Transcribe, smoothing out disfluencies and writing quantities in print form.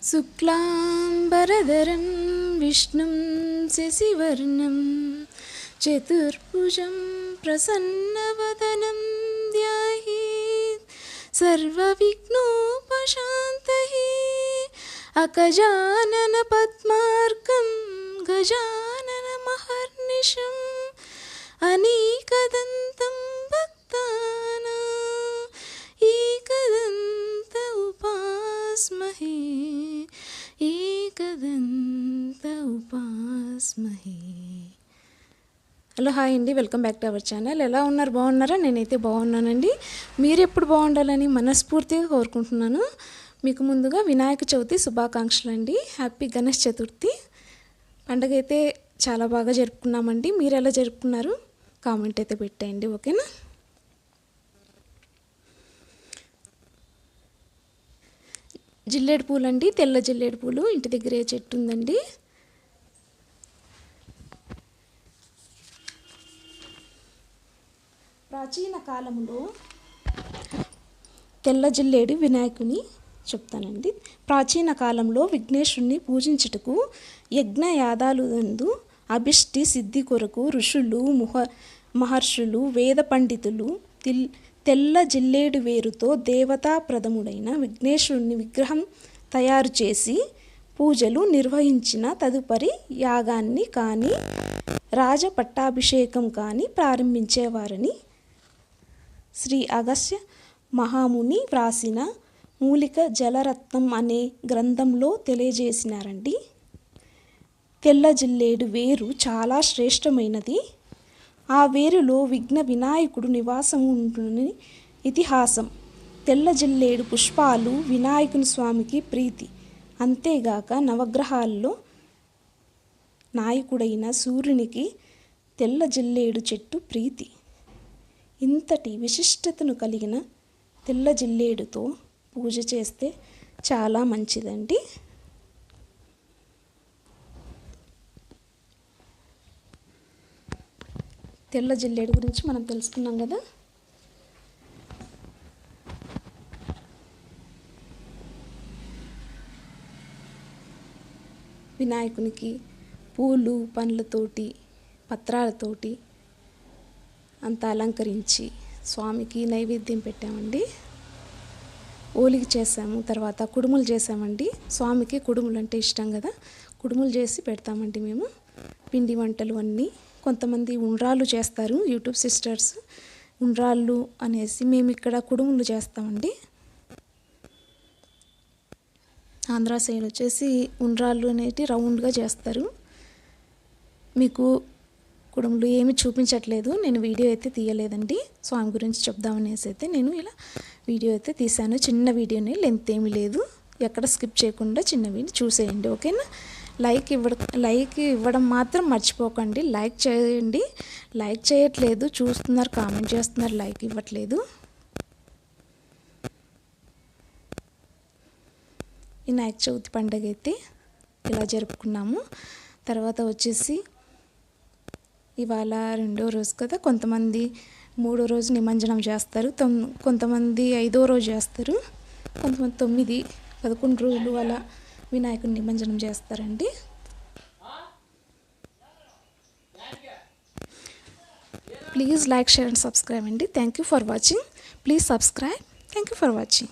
శుక్లాంబరధరం విష్ణుం శశివర్ణం చతుర్భుజం ప్రసన్నవదనం ధ్యాయేత్ సర్వవిఘ్నోపశాంతయే అగజానన పద్మార్కం గజాననమహర్నిశం అనేకదంతం భక్తానాం ఏకదంత ఉపాస్మహే ఏకదంత ఉపాస్మహే. హలో హాయ్ అండి, welcome back to our channel. ఎలా ఉన్నారు? బాగున్నారా? నేనైతే బాగున్నానండి. మీరు ఎప్పుడు బాగుండాలని మనస్ఫూర్తిగా కోరుకుంటున్నాను. మీకు ముందుగా వినాయక చవితి శుభాకాంక్షలు అండి. హ్యాపీ గణేష్ చతుర్థి పండుగ అయితే చాలా బాగా జరుపుకున్నామండి. మీరు ఎలా జరుపుకున్నారు? కామెంట్ అయితే పెట్టేయండి, ఓకేనా? జిల్లేడు పూలు అండి, తెల్ల జిల్లేడు పూలు. ఇంటి దగ్గరే చెట్టు ఉందండి. ప్రాచీన కాలంలో తెల్ల జిల్లేడు వినాయకుని చెప్తానండి. ప్రాచీన కాలంలో విఘ్నేశ్వరుని పూజించుటకు యజ్ఞయాగాలు నందు అభిష్టి సిద్ధి కొరకు ఋషులు మహర్షులు వేద పండితులు తెల్ల జిల్లేడు వేరుతో దేవతాప్రదముడైన విఘ్నేశ్వరుని విగ్రహం తయారు చేసి పూజలు నిర్వహించిన తదుపరి యాగాన్ని కానీ రాజపట్టాభిషేకం కానీ ప్రారంభించేవారని శ్రీ అగస్త్య మహాముని వ్రాసిన మూలిక జలరత్నం అనే గ్రంథంలో తెలియజేసినారండి. తెల్ల జిల్లేడు వేరు చాలా శ్రేష్టమైనది. ఆ వేరులో విఘ్న వినాయకుడు నివాసం ఉంటుందని ఇతిహాసం. తెల్ల జిల్లేడు పుష్పాలు వినాయకుని స్వామికి ప్రీతి. అంతేగాక నవగ్రహాల్లో నాయకుడైన సూర్యునికి తెల్ల జిల్లేడు చెట్టు ప్రీతి. ఇంతటి విశిష్టతను కలిగిన తెల్ల జిల్లేడుతో పూజ చేస్తే చాలా మంచిదండి. తెల్ల జిల్లేడు గురించి మనం తెలుసుకున్నాం కదా. వినాయకునికి పూలు పండ్లతోటి పత్రాలతోటి అంతా అలంకరించి స్వామికి నైవేద్యం పెట్టామండి. ఓలిగి చేసాము, తర్వాత కుడుములు చేసామండి. స్వామికి కుడుములు అంటే ఇష్టం కదా, కుడుములు చేసి పెడతామండి మేము. పిండి వంటలు అన్నీ. కొంతమంది ఉండ్రాళ్ళు చేస్తారు, యూట్యూబ్ సిస్టర్స్. ఉండ్రాళ్ళు అనేసి మేము ఇక్కడ కుడుములు చేస్తామండి. ఆంధ్ర సైడ్ వచ్చేసి ఉండ్రాళ్ళు అనేవి రౌండ్గా చేస్తారు. మీకు కుడుములు ఏమి చూపించట్లేదు, నేను వీడియో అయితే తీయలేదండి. స్వామి గురించి చెప్దామనేసి అయితే నేను ఇలా వీడియో అయితే తీశాను. చిన్న వీడియోని, లెంత్ ఏమీ లేదు. ఎక్కడ స్కిప్ చేయకుండా చిన్న వీడియో చూసేయండి, ఓకేనా? లైక్ ఇవ్వడం మాత్రం మర్చిపోకండి. లైక్ చేయండి. లైక్ చేయట్లేదు, చూస్తున్నారు, కామెంట్ చేస్తున్నారు, లైక్ ఇవ్వట్లేదు. వినాయక చవితి పండుగ అయితే ఇలా జరుపుకున్నాము. తర్వాత వచ్చేసి ఇవాళ 2వ రోజు కదా. కొంతమంది 3వ రోజు నిమజ్జనం చేస్తారు, కొంతమంది 5వ రోజు చేస్తారు, కొంతమంది 9, 11 రోజులు అలా వినాయకుని నిమజ్జనం చేస్తారండి. Please like, share and subscribe అండి. Thank you for watching. Please subscribe. Thank you for watching.